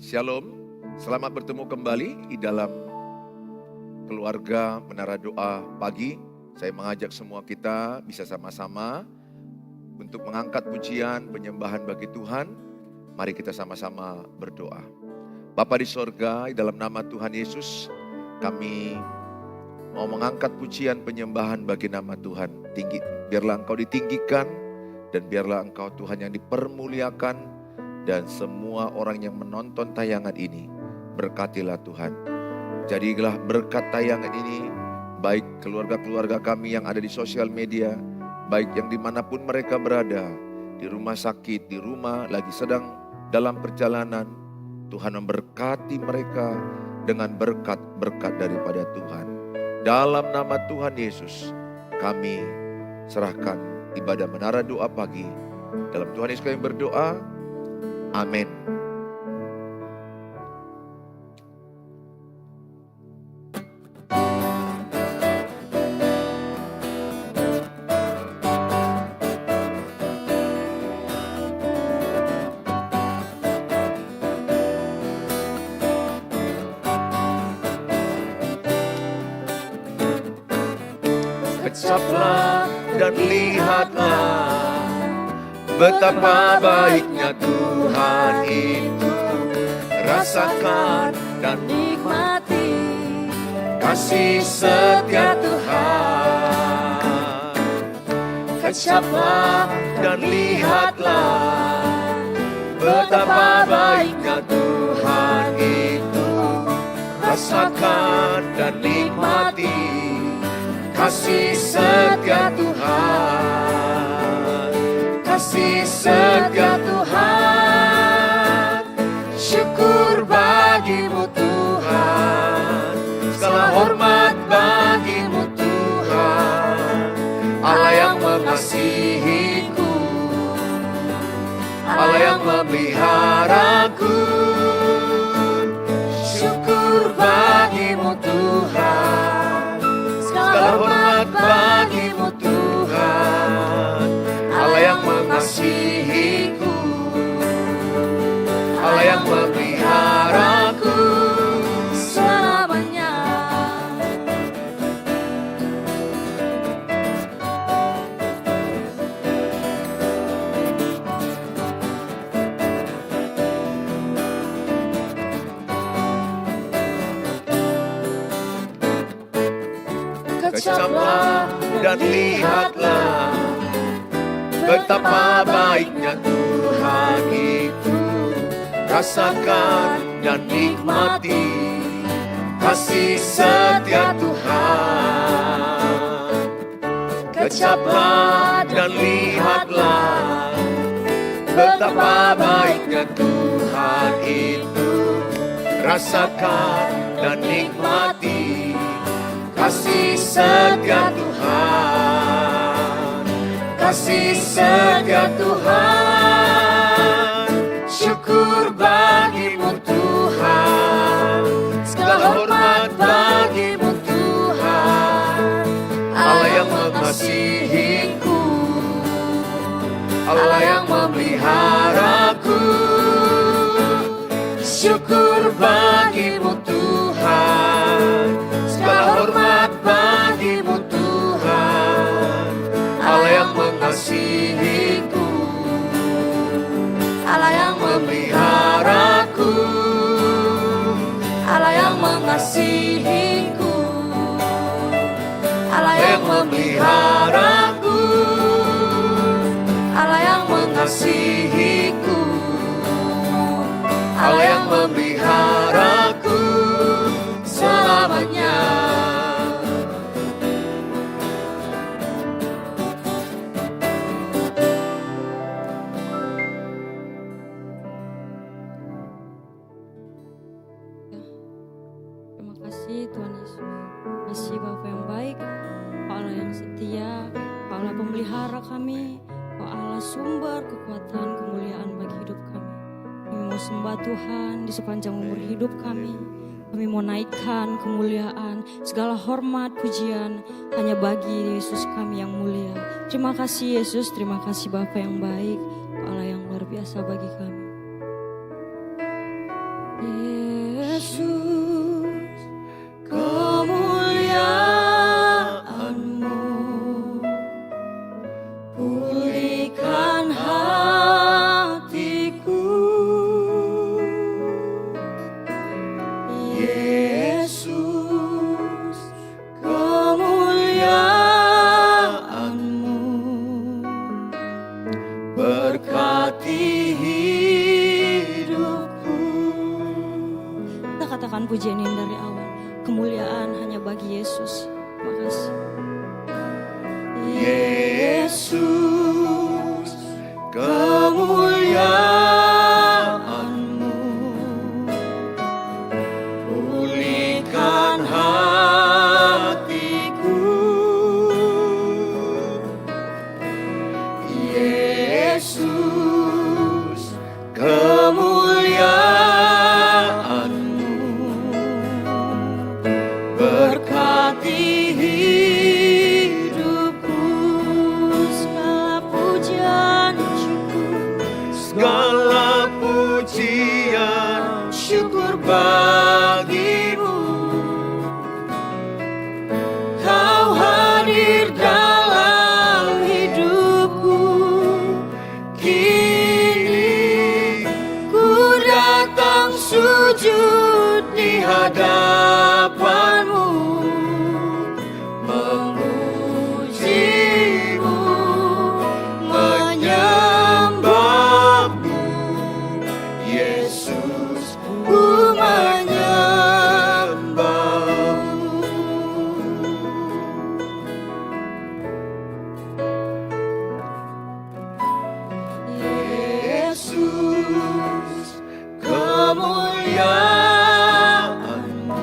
Shalom, selamat bertemu kembali di dalam keluarga Menara Doa Pagi. Saya mengajak semua kita bisa sama-sama untuk mengangkat pujian, penyembahan bagi Tuhan. Mari kita sama-sama berdoa. Bapa di sorga, di dalam nama Tuhan Yesus, kami mau mengangkat pujian, penyembahan bagi nama Tuhan. Biarlah Engkau ditinggikan dan biarlah Engkau Tuhan yang dipermuliakan. Dan semua orang yang menonton tayangan ini, berkatilah Tuhan. Jadilah berkat tayangan ini, baik keluarga-keluarga kami yang ada di sosial media, baik yang dimanapun mereka berada, di rumah sakit, di rumah, lagi sedang dalam perjalanan. Tuhan memberkati mereka dengan berkat-berkat daripada Tuhan. Dalam nama Tuhan Yesus, kami serahkan ibadah Menara Doa Pagi. Dalam Tuhan Yesus kami berdoa. Amin. Kecaplah dan lihatlah betapa baiknya Tuhan itu. Rasakan dan nikmati kasih setia Tuhan. Kecaplah dan lihatlah betapa baiknya Tuhan itu. Rasakan dan nikmati kasih setia Tuhan. Kasih setia Tuhan, syukur bagimu Tuhan, segala hormat bagimu Tuhan, Allah yang mengasihiku, Allah yang memeliharaku. Syukur bagimu Tuhan, segala hormat bagimu Tuhan, Allah yang mengasihiku, Allah yang memeliharaku selamanya. Kecaplah dan lihatlah betapa baiknya Tuhan itu. Rasakan dan nikmati kasih setia Tuhan. Kecaplah dan lihatlah betapa baiknya Tuhan itu. Rasakan dan nikmati kasih setia Tuhan. Kasih setia Tuhan, syukur bagimu Tuhan, segala hormat bagimu Tuhan, Allah yang mengasihiku, Allah yang memeliharaku. Syukur bagimu Tuhan, segala hormat bagimu Tuhan, Allah yang mengasihiku, Allah yang memeliharaku, Allah yang mengasihiku, Allah yang memeliharaku, Allah yang mengasihiku, Allah yang memeliharaku selamanya. Tuhan Yesus, kasih Bapa yang baik, Kau Allah yang setia, Kau Allah pemelihara kami, Kau Allah sumber kekuatan kemuliaan bagi hidup kami. Kami mau sembah Tuhan di sepanjang umur hidup kami. Kami mau naikkan kemuliaan, segala hormat, pujian hanya bagi Yesus kami yang mulia. Terima kasih Yesus, terima kasih Bapa yang baik, Kau Allah yang luar biasa bagi kami. berkati hidupku. Kita katakan pujian ini dari awal. Kemuliaan hanya bagi Yesus. Makasih. Yesus, kemuliaan-Mu pulihkan hatiku. Yesus, kemuliaan-Mu berkati hidupku. Segala pujian syukur bagimu. Kau hadir dalam hidupku. Kini ku datang sujud di hadapan-Mu, memuji-Mu, menyembah-Mu. Yesus, ku menyembah-Mu. Yesus, kemuliaan-Mu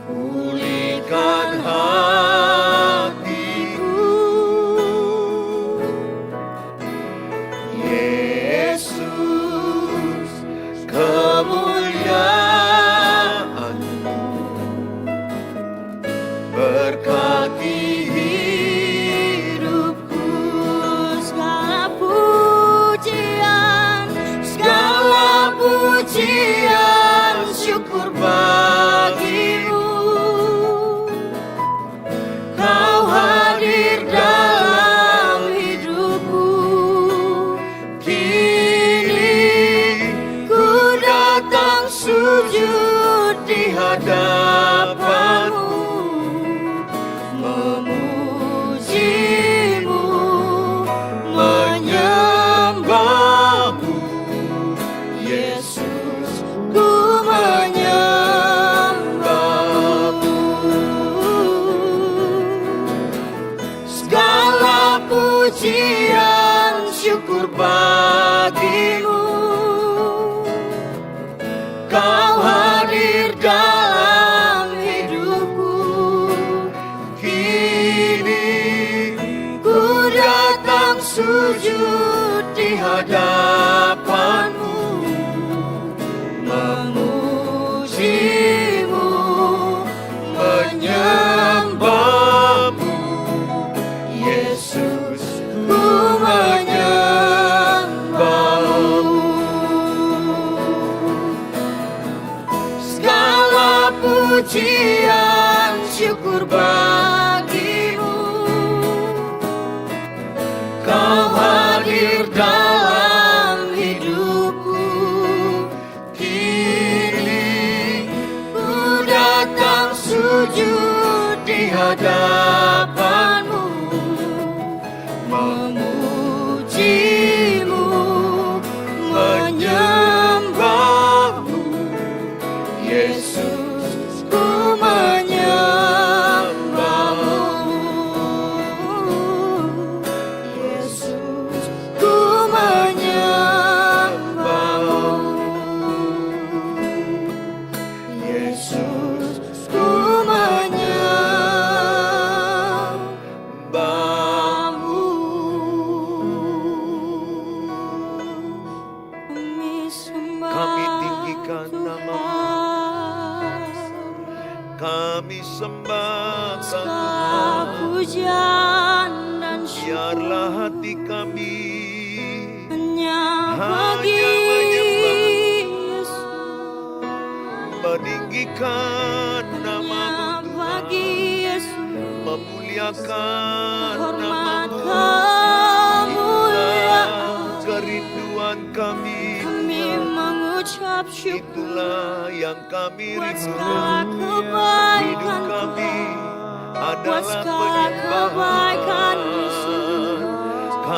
pulihkan hatiku. Yesus, kemuliaan-Mu berkati hidupku. Segala pujian syukur bagimu. Kau hadir dalam hidupku. Kini ku datang sujud di hadapan-Mu, memuji-Mu, menyembah-Mu. Yesus, ku menyembah-Mu. Segala pujian syukur bagimu. Kau hadir dalam hidupku. Kini ku datang sujud di hadapan-Mu, memuji-Mu, menyembah-Mu. Yesus, ku menyembah-Mu. Segala pujian syukur bagimu. Kau hadir dalam hidupku. Kini ku datang sujud di hadapan-Mu, memuji-Mu, menyembah-Mu. Yesus, ku menyembah-Mu. Yesus, ku menyembah-Mu. Yesus, ku menyembah-Mu. Kami tinggikan nama-Mu. Kami sembah Tuhan. Pujian dan Biarlah hati kami hanya bagi Yesus, meninggikan nama-Mu Tuhan, bagi Yesus, memuliakan hormat nama-Mu. kemuliaan. Kerinduan kami Kami mengucap syukur itulah yang kami buat segala rindukan. kebaikan Hidup kami buat adalah segala kebaikan penyembahan.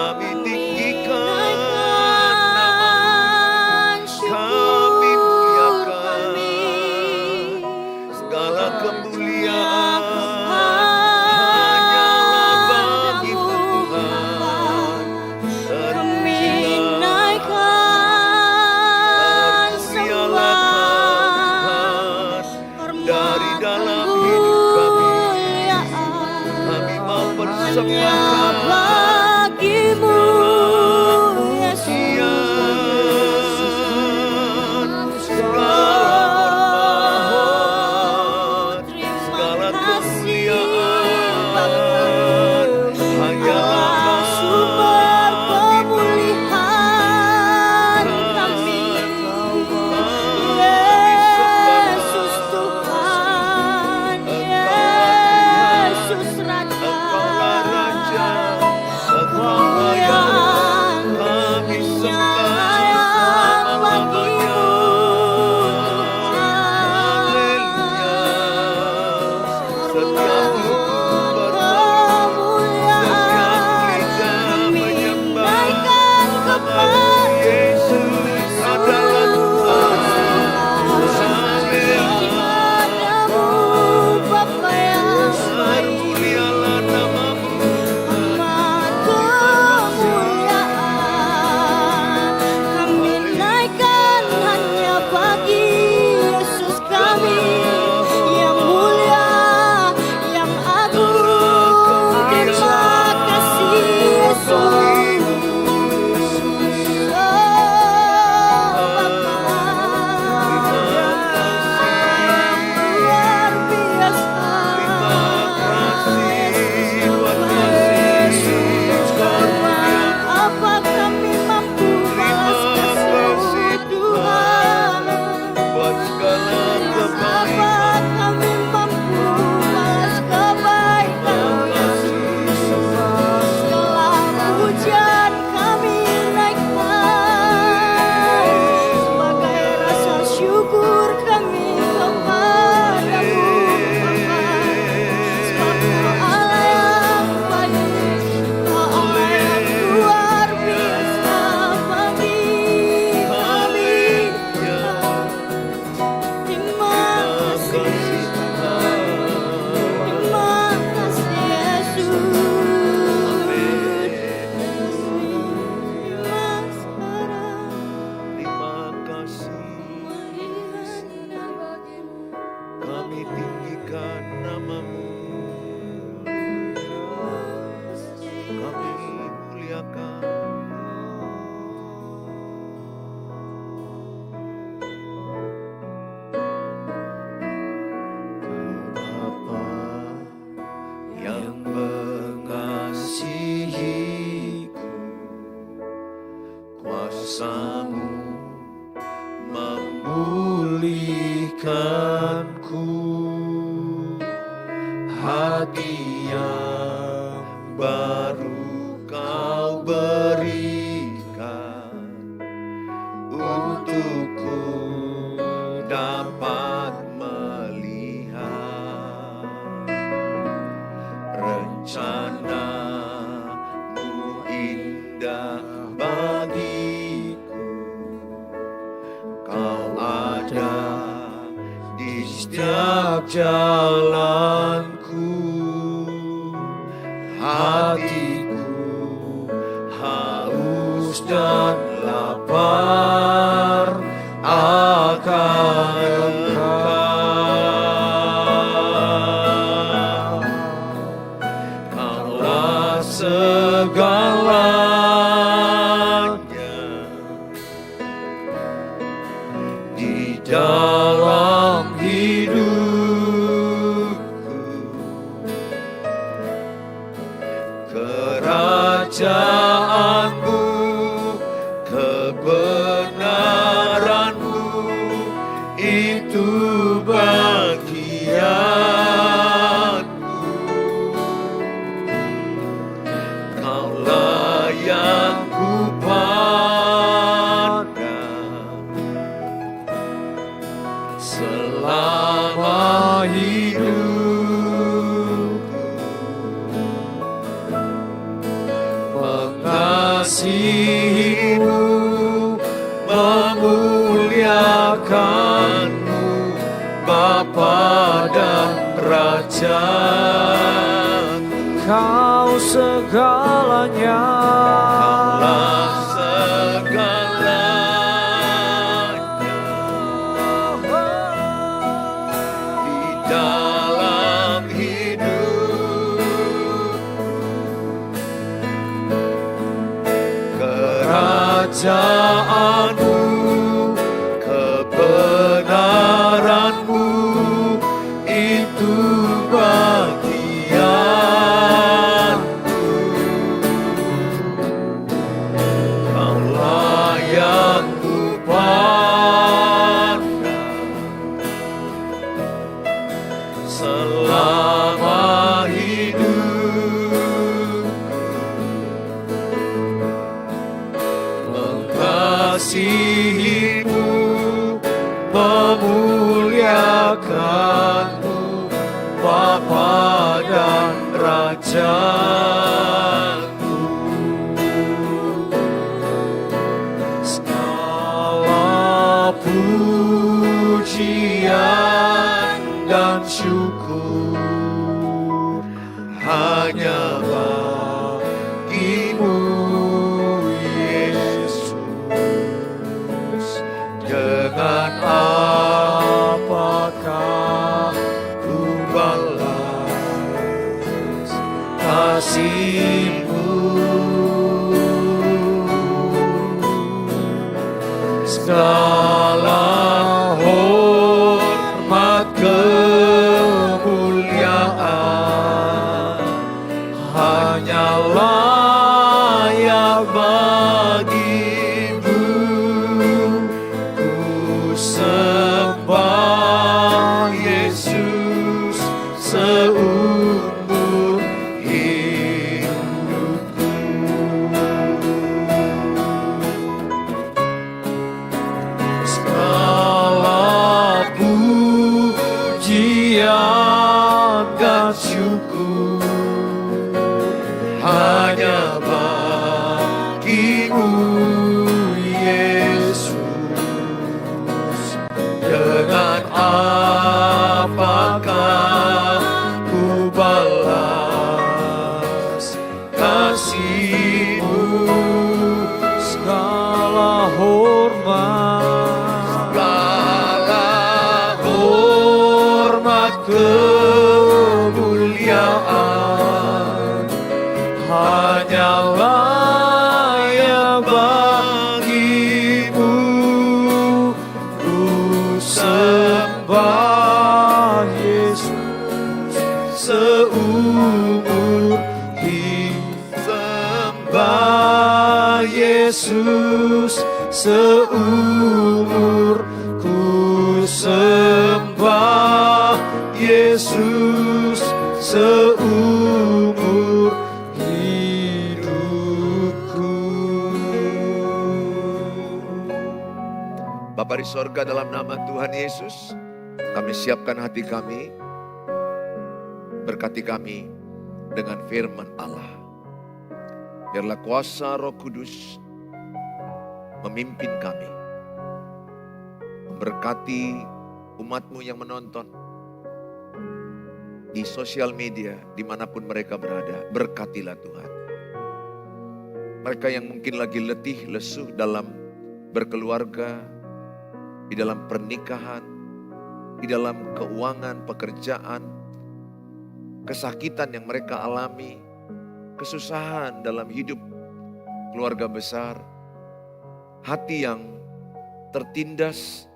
muliakan. Bapa yang mengasihiku, kuasa-Mu memulihkanku, hati yang baru Kau berikan, untukku dapat melihat rencana-Mu indah bagiku. Kau ada di setiap jalanku, hatiku haus dan lapar akan Engkau. Kaulah segalanya di dalam hidupku, kerajaan-Mu, kebenaran-Mu, itu bagianku. Kaulah yang kupandang selama hidupku, mengasihi-Mu, memuliakan-Mu, Bapa dan Raja. Kau segalanya, Kaulah segalanya di dalam hidup, kerajaan-Mu, kebenaran-Mu, itu bagianku. Kaulah yang kupandang selama hidup, mengasihi-Mu, memuliakan-Mu, Bapa dan Raja-Ku. Segala pujian dan syukur hanya bagi-Mu, Yesus. Dengan apakah ku balas kasih-Mu? Segala hormat kemuliaan hanya layak bagi-Mu. Ku sembah Yesus seumur hidupku. Segala pujian dan syukur hanya bagi-Mu, Yesus. Dengan apakah ku balas kasih-Mu? segala hormat, Segala hormat kemuliaan hanya sembah Yesus seumur ku sembah Yesus seumur hidupku. Bapa di sorga, dalam nama Tuhan Yesus, kami siapkan hati kami, berkati kami dengan firman Allah. Biarlah kuasa Roh Kudus memimpin kami, memberkati umat-Mu yang menonton di sosial media, dimanapun mereka berada. Berkatilah Tuhan. Mereka yang mungkin lagi letih, lesuh dalam berkeluarga, di dalam pernikahan, di dalam keuangan, pekerjaan, kesakitan yang mereka alami, kesusahan dalam hidup keluarga besar, hati yang tertindas,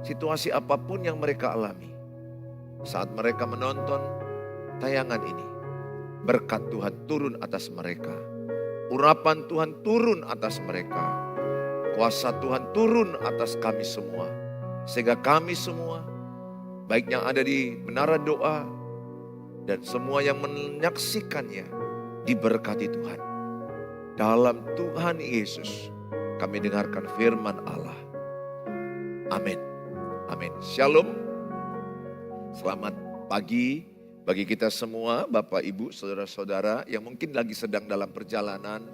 situasi apapun yang mereka alami. Saat mereka menonton tayangan ini, berkat Tuhan turun atas mereka. Urapan Tuhan turun atas mereka. Kuasa Tuhan turun atas kami semua. Sehingga kami semua, baik yang ada di menara doa, dan semua yang menyaksikannya, diberkati Tuhan. Dalam Tuhan Yesus, kami dengarkan firman Allah. Amin. Amin. Shalom. Selamat pagi bagi kita semua, Bapak, Ibu, Saudara-saudara yang mungkin lagi sedang dalam perjalanan,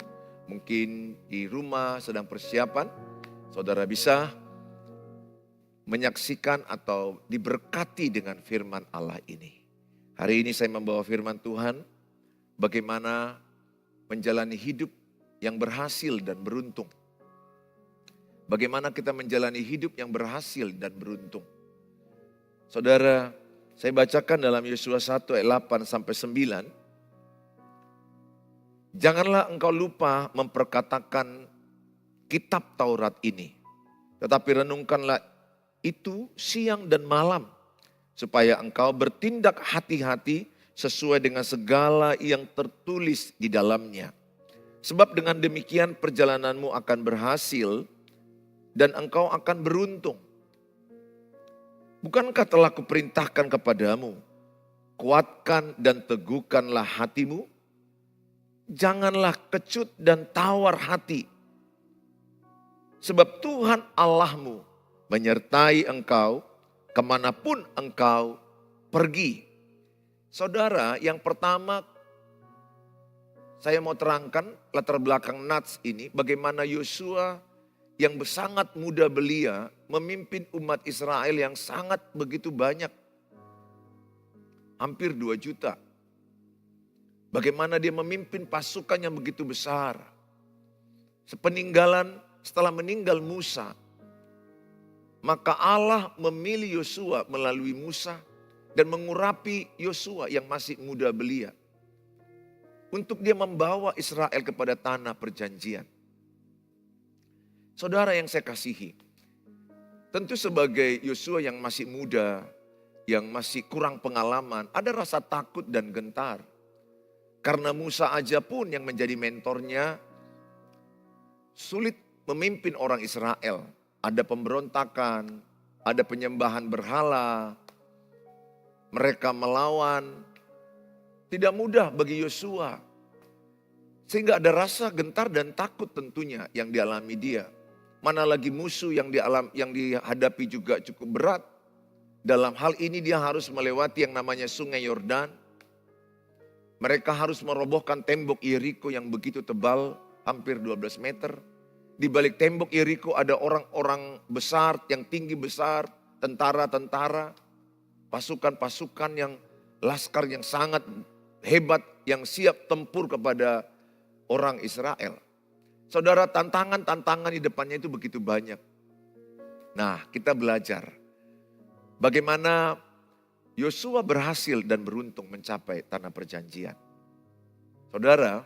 mungkin di rumah sedang persiapan. Saudara bisa menyaksikan atau diberkati dengan firman Allah ini. Hari ini saya membawa firman Tuhan, bagaimana menjalani hidup yang berhasil dan beruntung. Bagaimana kita menjalani hidup yang berhasil dan beruntung. Saudara, saya bacakan dalam Yosua 1 ayat 8 sampai 9. Janganlah engkau lupa memperkatakan kitab Taurat ini, tetapi renungkanlah itu siang dan malam, supaya engkau bertindak hati-hati sesuai dengan segala yang tertulis di dalamnya. Sebab dengan demikian perjalananmu akan berhasil dan engkau akan beruntung. Bukankah telah kuperintahkan kepadamu, kuatkan dan teguhkanlah hatimu, janganlah kecut dan tawar hati. Sebab Tuhan Allahmu menyertai engkau kemanapun engkau pergi. Saudara, yang pertama saya mau terangkan latar belakang Nats ini, bagaimana Yosua yang sangat muda belia memimpin umat Israel yang sangat begitu banyak. Hampir 2 juta. Bagaimana dia memimpin pasukan yang begitu besar. Setelah meninggal Musa, maka Allah memilih Yosua melalui Musa dan mengurapi Yosua yang masih muda belia, untuk dia membawa Israel kepada tanah perjanjian. Saudara yang saya kasihi, tentu sebagai Yosua yang masih muda, yang masih kurang pengalaman, ada rasa takut dan gentar. Karena Musa aja pun yang menjadi mentornya, sulit memimpin orang Israel. Ada pemberontakan, ada penyembahan berhala, mereka melawan. Tidak mudah bagi Yosua. Sehingga ada rasa gentar dan takut tentunya yang dialami dia. Mana lagi musuh yang dihadapi juga cukup berat. Dalam hal ini dia harus melewati yang namanya Sungai Yordan. Mereka harus merobohkan tembok Yeriko yang begitu tebal, hampir 12 meter. Di balik tembok Yeriko ada orang-orang besar, yang tinggi besar, tentara-tentara, pasukan-pasukan yang laskar yang sangat hebat, yang siap tempur kepada orang Israel. Saudara, tantangan-tantangan di depannya itu begitu banyak. Nah, kita belajar bagaimana Yosua berhasil dan beruntung mencapai tanah perjanjian. Saudara,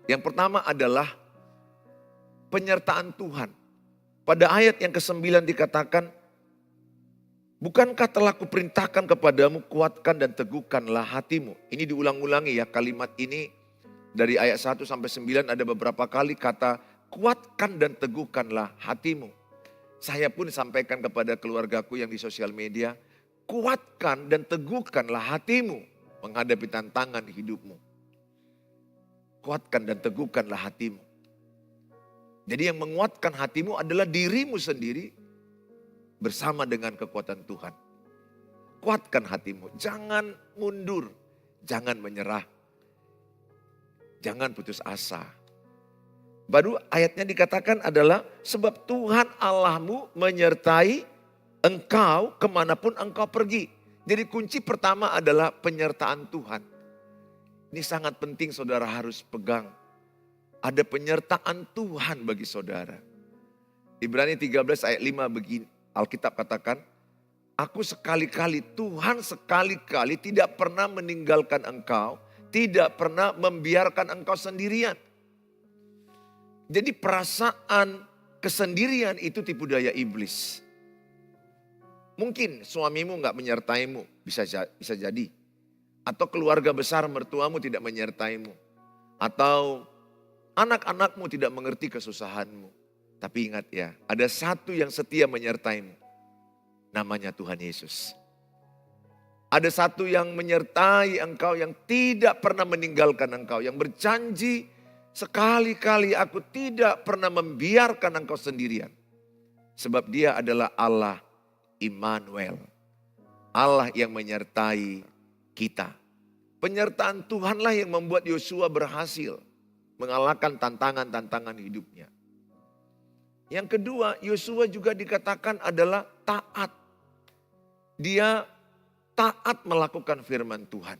yang pertama adalah penyertaan Tuhan. Pada ayat yang ke-9 dikatakan, bukankah telah kuperintahkan kepadamu, kuatkan dan teguhkanlah hatimu. Ini diulang-ulangi ya, kalimat ini Dari ayat 1 sampai 9 ada beberapa kali kata kuatkan dan teguhkanlah hatimu. Saya pun sampaikan kepada keluargaku yang di sosial media, kuatkan dan teguhkanlah hatimu menghadapi tantangan hidupmu. Kuatkan dan teguhkanlah hatimu. Jadi yang menguatkan hatimu adalah dirimu sendiri bersama dengan kekuatan Tuhan. Kuatkan hatimu, jangan mundur, jangan menyerah. Jangan putus asa. Baru ayatnya dikatakan adalah sebab Tuhan Allahmu menyertai engkau kemanapun engkau pergi. Jadi kunci pertama adalah penyertaan Tuhan. Ini sangat penting saudara harus pegang. Ada penyertaan Tuhan bagi saudara. Ibrani 13 ayat 5 begini, Alkitab katakan, aku sekali-kali, Tuhan sekali-kali tidak pernah meninggalkan engkau, tidak pernah membiarkan engkau sendirian. Jadi perasaan kesendirian itu tipu daya iblis. Mungkin suamimu gak menyertaimu, bisa jadi. Atau keluarga besar mertuamu tidak menyertaimu. Atau anak-anakmu tidak mengerti kesusahanmu. Tapi ingat ya, ada satu yang setia menyertaimu. Namanya Tuhan Yesus. Ada satu yang menyertai engkau, yang tidak pernah meninggalkan engkau. Yang berjanji sekali-kali aku tidak pernah membiarkan engkau sendirian. Sebab dia adalah Allah Immanuel. Allah yang menyertai kita. Penyertaan Tuhanlah yang membuat Yosua berhasil mengalahkan tantangan-tantangan hidupnya. Yang kedua, Yosua juga dikatakan adalah taat. Dia taat melakukan firman Tuhan.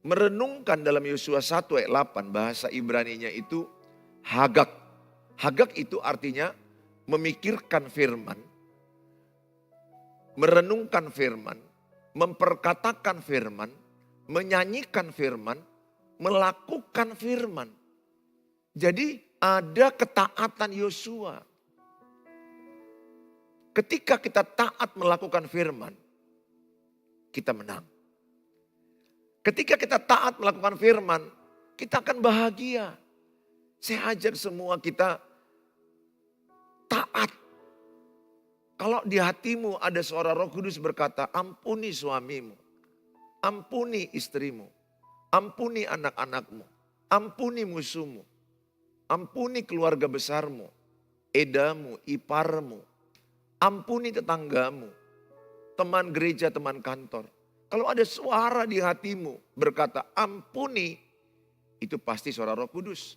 Merenungkan dalam Yosua 1 ayat 8 bahasa Ibraninya itu hagak. Hagak itu artinya memikirkan firman, merenungkan firman, memperkatakan firman, menyanyikan firman, melakukan firman. Jadi ada ketaatan Yosua. Ketika kita taat melakukan firman, kita menang. Ketika kita taat melakukan firman, kita akan bahagia. Saya ajak semua kita taat. Kalau di hatimu ada suara Roh Kudus berkata, ampuni suamimu, ampuni istrimu, ampuni anak-anakmu, ampuni musuhmu, ampuni keluarga besarmu, edamu, iparmu, ampuni tetanggamu, teman gereja, teman kantor. Kalau ada suara di hatimu berkata ampuni, itu pasti suara Roh Kudus.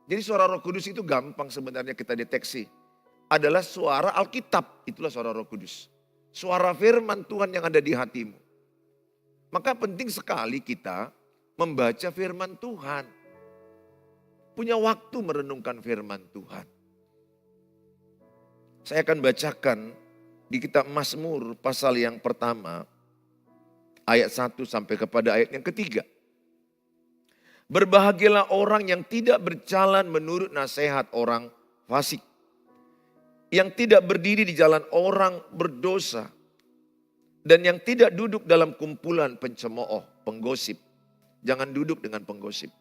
Jadi suara Roh Kudus itu gampang sebenarnya kita deteksi. Adalah suara Alkitab, itulah suara Roh Kudus. Suara firman Tuhan yang ada di hatimu. Maka penting sekali kita membaca firman Tuhan. Punya waktu merenungkan firman Tuhan. Saya akan bacakan di kitab Mazmur pasal yang pertama, ayat 1 sampai kepada ayat yang ketiga. Berbahagialah orang yang tidak berjalan menurut nasihat orang fasik. Yang tidak berdiri di jalan orang berdosa. Dan yang tidak duduk dalam kumpulan pencemooh, penggosip. Jangan duduk dengan penggosip.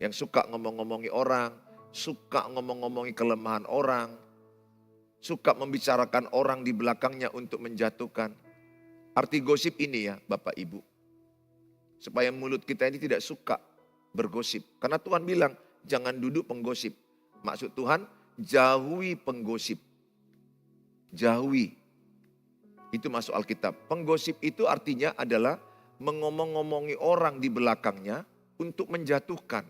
Yang suka ngomong-ngomongi orang, suka ngomong-ngomongi kelemahan orang, suka membicarakan orang di belakangnya untuk menjatuhkan. Arti gosip ini ya Bapak Ibu. Supaya mulut kita ini tidak suka bergosip. Karena Tuhan bilang jangan duduk penggosip. Maksud Tuhan jauhi penggosip. Jauhi. Itu masuk Alkitab. Penggosip itu artinya adalah mengomong-ngomongi orang di belakangnya untuk menjatuhkan.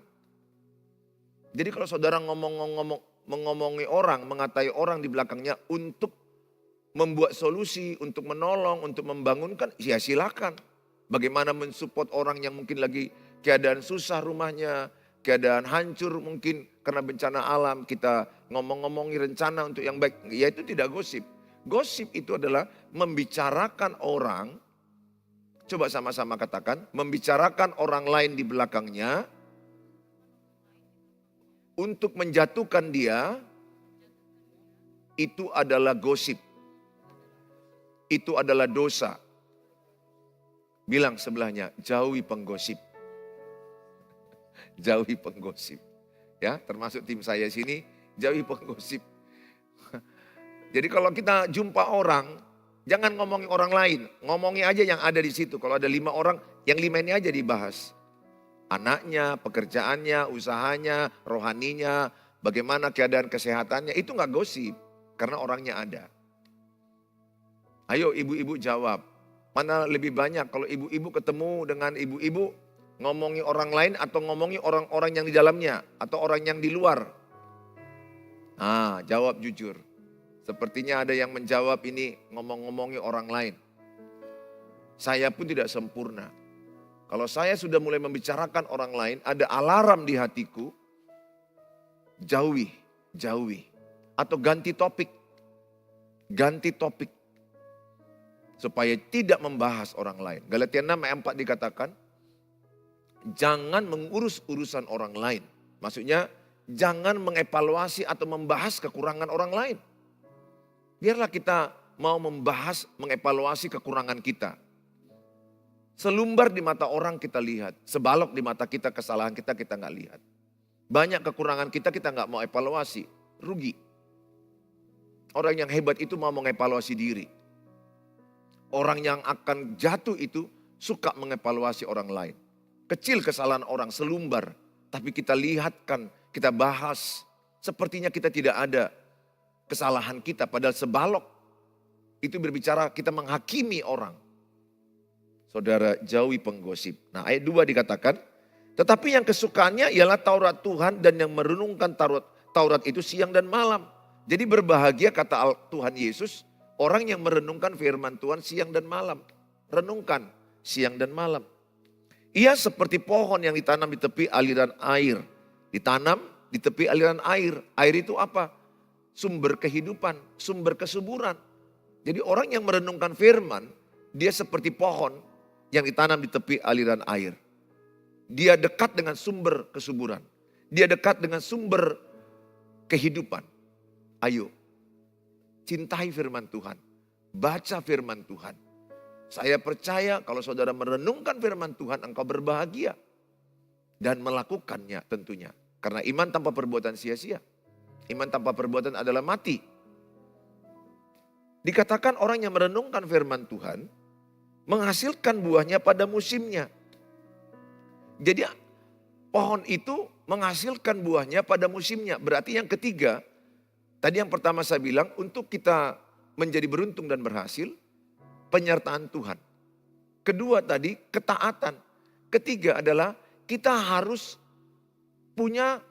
Jadi kalau saudara mengomongi orang, mengatai orang di belakangnya untuk membuat solusi, untuk menolong, untuk membangunkan, ya silakan. Bagaimana mensupport orang yang mungkin lagi keadaan susah rumahnya, keadaan hancur mungkin karena bencana alam, kita ngomong-ngomongi rencana untuk yang baik, ya itu tidak gosip. Gosip itu adalah membicarakan orang, coba sama-sama katakan, membicarakan orang lain di belakangnya untuk menjatuhkan dia, itu adalah gosip. Itu adalah dosa. Bilang sebelahnya, jauhi penggosip. Jauhi penggosip. Ya, termasuk tim saya sini, jauhi penggosip. Jadi kalau kita jumpa orang, jangan ngomongin orang lain. Ngomongin aja yang ada di situ. Kalau ada 5 orang, yang 5 ini aja dibahas. Anaknya, pekerjaannya, usahanya, rohaninya, bagaimana keadaan kesehatannya. Itu gak gosip, karena orangnya ada. Ayo ibu-ibu jawab. Mana lebih banyak kalau ibu-ibu ketemu dengan ibu-ibu ngomongin orang lain atau ngomongin orang-orang yang di dalamnya atau orang yang di luar? Ah, jawab jujur. Sepertinya ada yang menjawab ini ngomong-ngomongin orang lain. Saya pun tidak sempurna. Kalau saya sudah mulai membicarakan orang lain, ada alarm di hatiku, jauhi. Atau ganti topik. Supaya tidak membahas orang lain. Galatia 6 ayat 4 dikatakan, jangan mengurus urusan orang lain. Maksudnya, jangan mengevaluasi atau membahas kekurangan orang lain. Biarlah kita mau membahas, mengevaluasi kekurangan kita. Selumbar di mata orang kita lihat, sebalok di mata kita kesalahan kita nggak lihat. Banyak kekurangan kita nggak mau evaluasi, rugi. Orang yang hebat itu mau mengevaluasi diri. Orang yang akan jatuh itu suka mengevaluasi orang lain. Kecil kesalahan orang, selumbar. Tapi kita lihatkan, kita bahas. Sepertinya kita tidak ada kesalahan kita. Padahal sebalok itu berbicara kita menghakimi orang. Saudara, jauhi penggosip. Nah ayat 2 dikatakan, tetapi yang kesukaannya ialah Taurat Tuhan dan yang merenungkan Taurat itu siang dan malam. Jadi berbahagia kata Tuhan Yesus, orang yang merenungkan firman Tuhan siang dan malam. Renungkan siang dan malam. Ia seperti pohon yang ditanam di tepi aliran air. Ditanam di tepi aliran air. Air itu apa? Sumber kehidupan, sumber kesuburan. Jadi orang yang merenungkan firman, dia seperti pohon yang ditanam di tepi aliran air. Dia dekat dengan sumber kesuburan. Dia dekat dengan sumber kehidupan. Ayo, cintai firman Tuhan. Baca firman Tuhan. Saya percaya kalau saudara merenungkan firman Tuhan, engkau berbahagia. Dan melakukannya tentunya. Karena iman tanpa perbuatan sia-sia. Iman tanpa perbuatan adalah mati. Dikatakan orang yang merenungkan firman Tuhan, menghasilkan buahnya pada musimnya. Jadi pohon itu menghasilkan buahnya pada musimnya. Berarti yang ketiga, tadi yang pertama saya bilang, untuk kita menjadi beruntung dan berhasil, penyertaan Tuhan. Kedua tadi, ketaatan. Ketiga adalah kita harus punya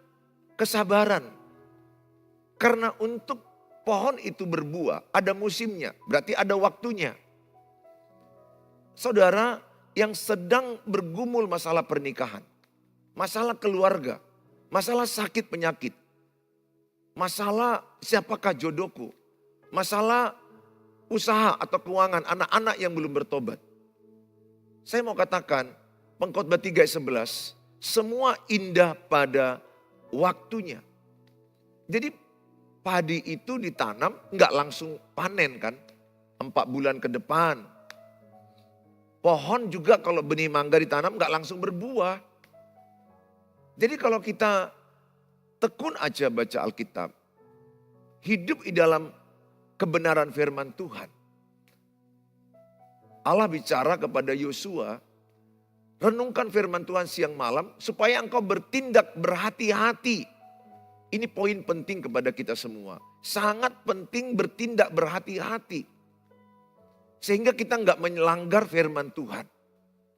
kesabaran. Karena untuk pohon itu berbuah, ada musimnya, berarti ada waktunya. Saudara yang sedang bergumul masalah pernikahan, masalah keluarga, masalah sakit penyakit, masalah siapakah jodohku, masalah usaha atau keuangan anak-anak yang belum bertobat. Saya mau katakan, Pengkhotbah 3 ayat 11, semua indah pada waktunya. Jadi padi itu ditanam nggak langsung panen kan, 4 bulan ke depan. Pohon juga kalau benih mangga ditanam nggak langsung berbuah. Jadi kalau kita tekun aja baca Alkitab, hidup di dalam kebenaran firman Tuhan. Allah bicara kepada Yosua, renungkan firman Tuhan siang malam supaya engkau bertindak berhati-hati. Ini poin penting kepada kita semua. Sangat penting bertindak berhati-hati. Sehingga kita nggak melanggar firman Tuhan.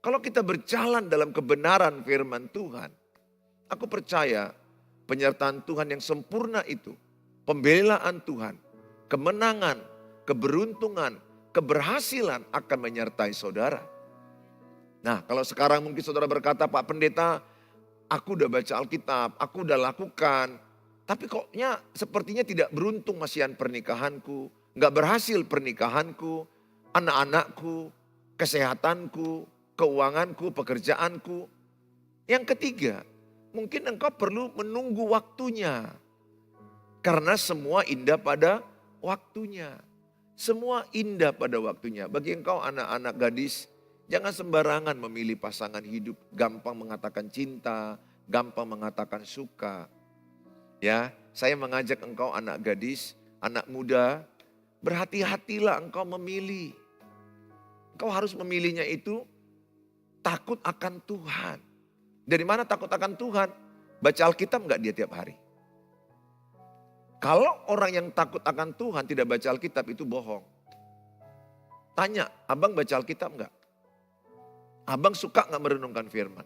Kalau kita berjalan dalam kebenaran firman Tuhan, aku percaya penyertaan Tuhan yang sempurna itu, pembelaan Tuhan, kemenangan, keberuntungan, keberhasilan akan menyertai saudara. Nah, kalau sekarang mungkin saudara berkata, Pak Pendeta, aku udah baca Alkitab, aku udah lakukan, tapi koknya sepertinya tidak beruntung masihan pernikahanku, nggak berhasil pernikahanku, anak-anakku, kesehatanku, keuanganku, pekerjaanku. Yang ketiga, mungkin engkau perlu menunggu waktunya. Karena semua indah pada waktunya. Semua indah pada waktunya. Bagi engkau anak-anak gadis, jangan sembarangan memilih pasangan hidup. Gampang mengatakan cinta, gampang mengatakan suka. Ya, saya mengajak engkau anak gadis, anak muda, berhati-hatilah engkau memilih. Engkau harus memilihnya itu takut akan Tuhan. Dari mana takut akan Tuhan? Baca Alkitab enggak dia tiap hari? Kalau orang yang takut akan Tuhan tidak baca Alkitab itu bohong. Tanya, abang baca Alkitab enggak? Abang suka enggak merenungkan firman?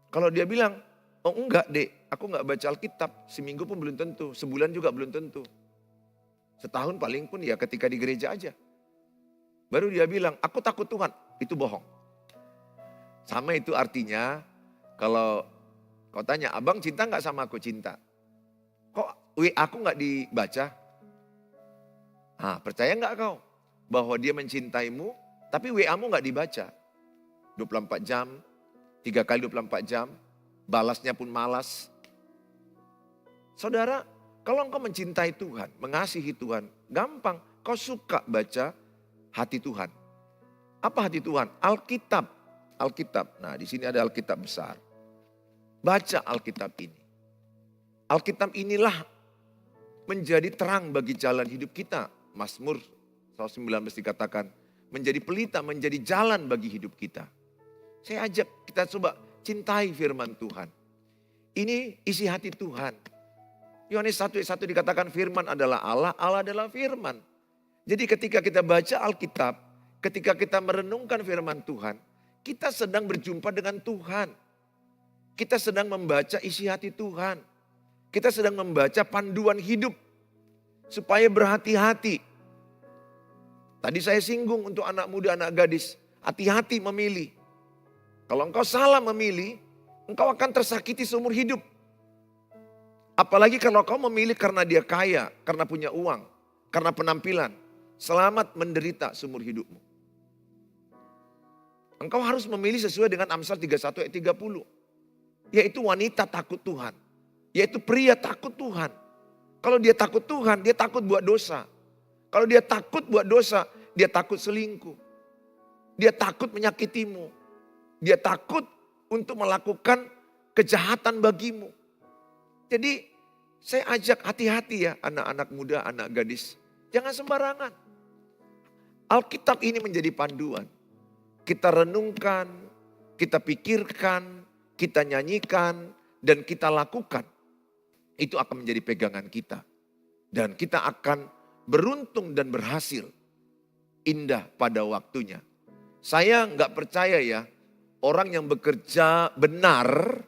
Kalau dia bilang, oh enggak dek, aku enggak baca Alkitab. Seminggu pun belum tentu, sebulan juga belum tentu. Setahun paling pun ya ketika di gereja aja. Baru dia bilang, aku takut Tuhan. Itu bohong. Sama itu artinya, kalau kau tanya, abang cinta enggak sama aku? Cinta. Kok WA aku enggak dibaca? Nah, percaya enggak kau? Bahwa dia mencintaimu, tapi WA-mu enggak dibaca. 24 jam, 3 kali 24 jam, balasnya pun malas. Saudara, kalau engkau mencintai Tuhan, mengasihi Tuhan, gampang. Kau suka baca hati Tuhan. Apa hati Tuhan? Alkitab. Alkitab. Nah, di sini ada Alkitab besar. Baca Alkitab ini. Alkitab inilah menjadi terang bagi jalan hidup kita. Mazmur 19 dikatakan, menjadi pelita, menjadi jalan bagi hidup kita. Saya ajak kita coba cintai firman Tuhan. Ini isi hati Tuhan. Yohanes 1:1 dikatakan firman adalah Allah, Allah adalah firman. Jadi ketika kita baca Alkitab, ketika kita merenungkan firman Tuhan, kita sedang berjumpa dengan Tuhan. Kita sedang membaca isi hati Tuhan. Kita sedang membaca panduan hidup supaya berhati-hati. Tadi saya singgung untuk anak muda, anak gadis, hati-hati memilih. Kalau engkau salah memilih, engkau akan tersakiti seumur hidup. Apalagi kalau kau memilih karena dia kaya, karena punya uang, karena penampilan. Selamat menderita seumur hidupmu. Engkau harus memilih sesuai dengan Amsal 31 ayat 30. Yaitu wanita takut Tuhan. Yaitu pria takut Tuhan. Kalau dia takut Tuhan, dia takut buat dosa. Kalau dia takut buat dosa, dia takut selingkuh. Dia takut menyakitimu. Dia takut untuk melakukan kejahatan bagimu. Jadi saya ajak hati-hati ya anak-anak muda, anak gadis. Jangan sembarangan. Alkitab ini menjadi panduan. Kita renungkan, kita pikirkan, kita nyanyikan, dan kita lakukan. Itu akan menjadi pegangan kita. Dan kita akan beruntung dan berhasil. Indah pada waktunya. Saya nggak percaya ya, orang yang bekerja benar,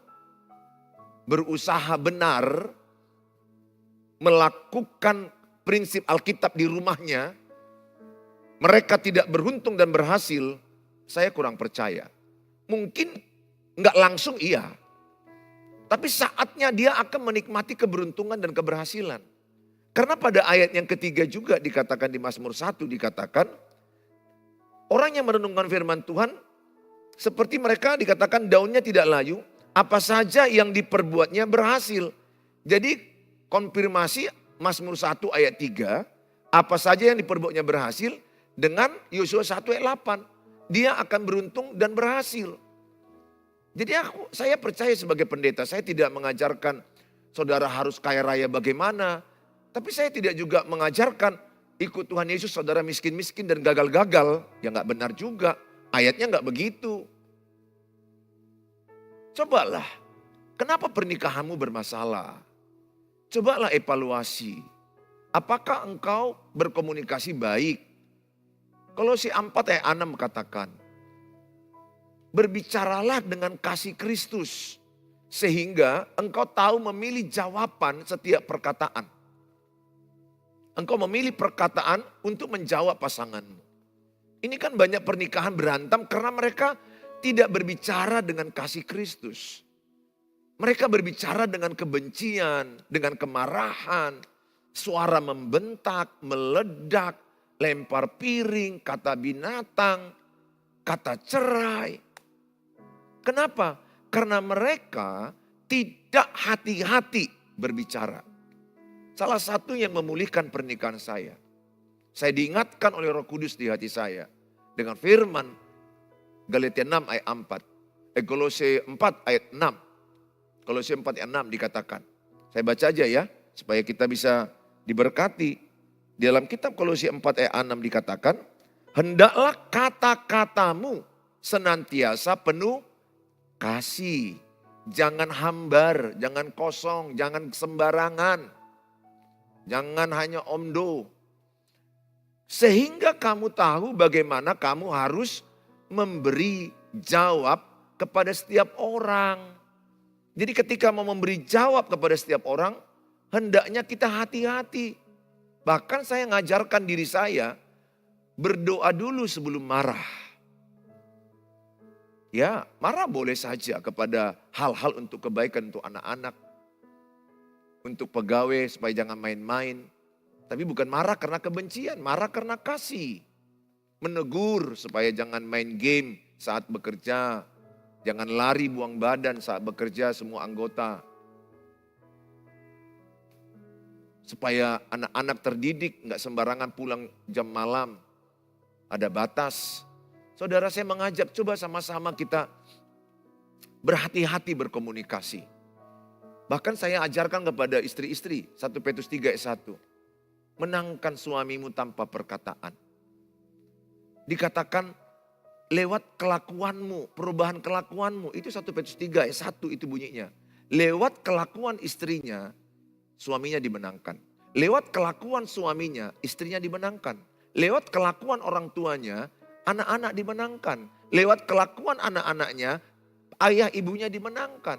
berusaha benar, melakukan prinsip Alkitab di rumahnya, mereka tidak beruntung dan berhasil, saya kurang percaya. Mungkin nggak langsung iya. Tapi saatnya dia akan menikmati keberuntungan dan keberhasilan. Karena pada ayat yang ketiga juga dikatakan di Mazmur 1 dikatakan, orang yang merenungkan firman Tuhan, seperti mereka dikatakan daunnya tidak layu, apa saja yang diperbuatnya berhasil. Jadi konfirmasi Mazmur 1 ayat 3, apa saja yang diperbuatnya berhasil, dengan Yosua 1 ayat 8. Dia akan beruntung dan berhasil. Jadi saya percaya sebagai pendeta, saya tidak mengajarkan saudara harus kaya raya bagaimana. Tapi saya tidak juga mengajarkan ikut Tuhan Yesus saudara miskin-miskin dan gagal-gagal. Ya nggak benar juga, ayatnya nggak begitu. Cobalah, kenapa pernikahanmu bermasalah? Cobalah evaluasi. Apakah engkau berkomunikasi baik? Kolose 4 ayat 6 katakan, berbicaralah dengan kasih Kristus, sehingga engkau tahu memilih jawaban setiap perkataan. Engkau memilih perkataan untuk menjawab pasanganmu. Ini kan banyak pernikahan berantem karena mereka tidak berbicara dengan kasih Kristus. Mereka berbicara dengan kebencian, dengan kemarahan, suara membentak, meledak, lempar piring, kata binatang, kata cerai. Kenapa? Karena mereka tidak hati-hati berbicara. Salah satu yang memulihkan pernikahan saya diingatkan oleh Roh Kudus di hati saya dengan firman Galatia 6 ayat 4. Kolose 4 ayat 6. Kolose 4 ayat 6 dikatakan. Saya baca aja ya, supaya kita bisa diberkati. Di dalam kitab Kolose 4 ayat 6 dikatakan, hendaklah kata-katamu senantiasa penuh kasih. Jangan hambar, jangan kosong, jangan sembarangan. Jangan hanya omdo. Sehingga kamu tahu bagaimana kamu harus memberi jawab kepada setiap orang. Jadi ketika mau memberi jawab kepada setiap orang, hendaknya kita hati-hati. Bahkan saya ngajarkan diri saya, berdoa dulu sebelum marah. Ya, marah boleh saja kepada hal-hal untuk kebaikan untuk anak-anak. Untuk pegawai supaya jangan main-main. Tapi bukan marah karena kebencian, marah karena kasih. Menegur supaya jangan main game saat bekerja. Jangan lari buang badan saat bekerja semua anggota. Supaya anak-anak terdidik, nggak sembarangan pulang jam malam. Ada batas. Saudara, saya mengajak coba sama-sama kita berhati-hati berkomunikasi. Bahkan saya ajarkan kepada istri-istri, 1 Petrus 3 ayat 1. Menangkan suamimu tanpa perkataan. Dikatakan lewat kelakuanmu, perubahan kelakuanmu. Itu 1 Petrus 3 ayat 1 itu bunyinya. Lewat kelakuan istrinya, suaminya dimenangkan. Lewat kelakuan suaminya, istrinya dimenangkan. Lewat kelakuan orang tuanya, anak-anak dimenangkan. Lewat kelakuan anak-anaknya, ayah ibunya dimenangkan.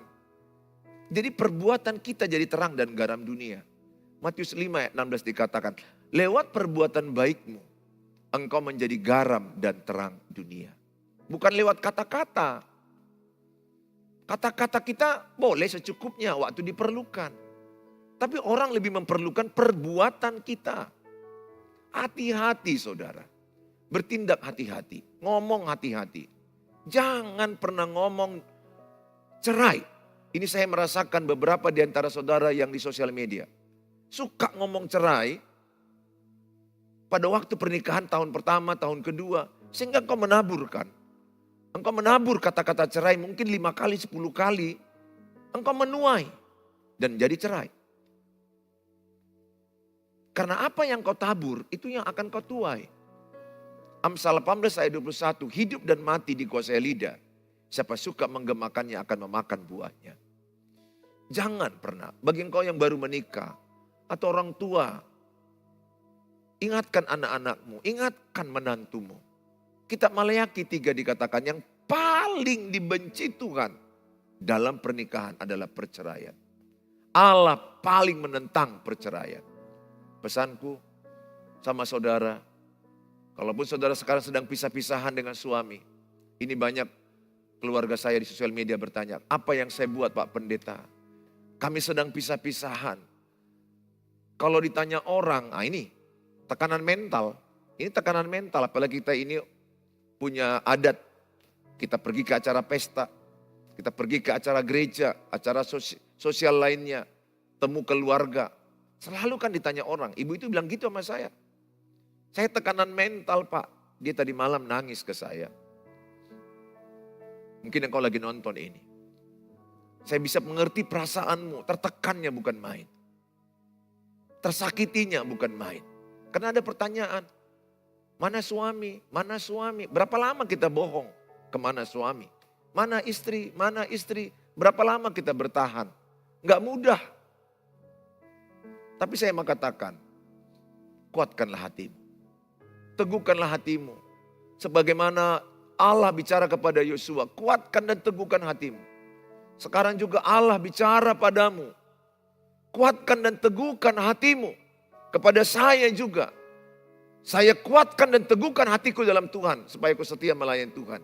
Jadi perbuatan kita jadi terang dan garam dunia. Matius 5 ayat 16 dikatakan, lewat perbuatan baikmu, engkau menjadi garam dan terang dunia. Bukan lewat kata-kata. Kata-kata kita boleh secukupnya waktu diperlukan. Tapi orang lebih memerlukan perbuatan kita. Hati-hati saudara. Bertindak hati-hati, ngomong hati-hati. Jangan pernah ngomong cerai. Ini saya merasakan beberapa di antara saudara yang di sosial media. Suka ngomong cerai pada waktu pernikahan tahun pertama, tahun kedua. Sehingga engkau menaburkan. Engkau menabur kata-kata cerai mungkin 5 kali, 10 kali. Engkau menuai dan jadi cerai. Karena apa yang kau tabur itu yang akan kau tuai. Amsal 18 ayat 21, hidup dan mati dikuasai lidah. Siapa suka menggemakannya akan memakan buahnya. Jangan pernah, bagi engkau yang baru menikah atau orang tua, ingatkan anak-anakmu, ingatkan menantumu. Kitab Maleakhi 3 dikatakan yang paling dibenci Tuhan dalam pernikahan adalah perceraian. Allah paling menentang perceraian. Pesanku sama saudara, kalaupun saudara sekarang sedang pisah-pisahan dengan suami. Ini banyak keluarga saya di sosial media bertanya, apa yang saya buat Pak Pendeta? Kami sedang pisah-pisahan. Kalau ditanya orang, ini tekanan mental. Ini tekanan mental, apalagi kita ini punya adat. Kita pergi ke acara pesta, kita pergi ke acara gereja, acara sosial lainnya, temu keluarga. Selalu kan ditanya orang, ibu itu bilang gitu sama saya. Saya tekanan mental Pak, dia tadi malam nangis ke saya. Mungkin engkau lagi nonton ini. Saya bisa mengerti perasaanmu, tertekannya bukan main. Tersakitinya bukan main. Karena ada pertanyaan, mana suami, mana suami? Berapa lama kita bohong, kemana suami? Mana istri, berapa lama kita bertahan? Enggak mudah. Tapi saya mau katakan, kuatkanlah hatimu. Teguhkanlah hatimu. Sebagaimana Allah bicara kepada Yosua, kuatkan dan teguhkan hatimu. Sekarang juga Allah bicara padamu. Kuatkan dan teguhkan hatimu. Kepada saya juga. Saya kuatkan dan teguhkan hatiku dalam Tuhan. Supaya aku setia melayani Tuhan.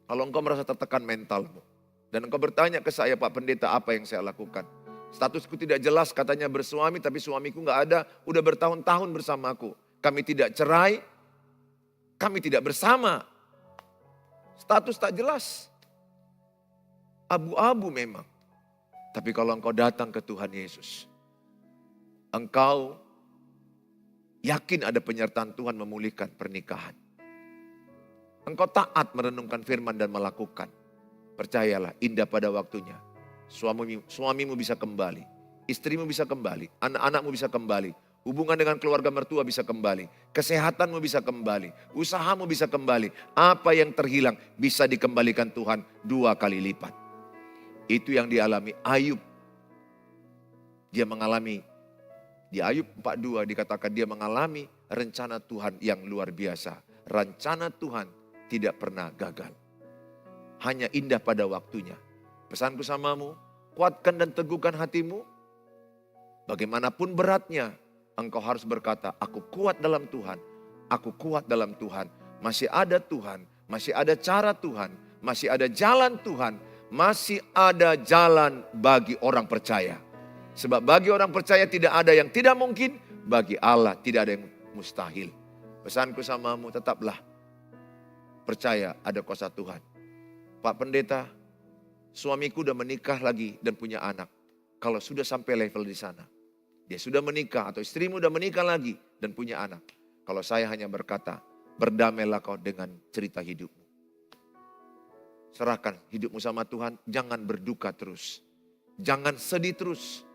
Kalau engkau merasa tertekan mentalmu. Dan engkau bertanya ke saya, Pak Pendeta, apa yang saya lakukan? Statusku tidak jelas, katanya bersuami, tapi suamiku gak ada. Udah bertahun-tahun bersamaku. Kami tidak cerai. Kami tidak bersama. Status tak jelas. Abu-abu memang. Tapi kalau engkau datang ke Tuhan Yesus, engkau yakin ada penyertaan Tuhan memulihkan pernikahan. Engkau taat merenungkan firman dan melakukan. Percayalah, indah pada waktunya. Suamimu bisa kembali. Istrimu bisa kembali. Anak-anakmu bisa kembali. Hubungan dengan keluarga mertua bisa kembali. Kesehatanmu bisa kembali. Usahamu bisa kembali. Apa yang terhilang bisa dikembalikan Tuhan 2 kali lipat. Itu yang dialami Ayub. Dia mengalami, di Ayub 42 dikatakan dia mengalami rencana Tuhan yang luar biasa. Rencana Tuhan tidak pernah gagal. Hanya indah pada waktunya. Pesanku samamu, kuatkan dan teguhkan hatimu. Bagaimanapun beratnya, engkau harus berkata, aku kuat dalam Tuhan. Aku kuat dalam Tuhan. Masih ada Tuhan, masih ada cara Tuhan, masih ada jalan Tuhan. Masih ada jalan bagi orang percaya. Sebab bagi orang percaya tidak ada yang tidak mungkin. Bagi Allah tidak ada yang mustahil. Pesanku samamu, tetaplah percaya ada kuasa Tuhan. Pak Pendeta, suamiku udah menikah lagi dan punya anak. Kalau sudah sampai level di sana, dia sudah menikah atau istrimu udah menikah lagi dan punya anak. Kalau saya hanya berkata, berdamailah kau dengan cerita hidupmu. Serahkan hidupmu sama Tuhan, jangan berduka terus. Jangan sedih terus.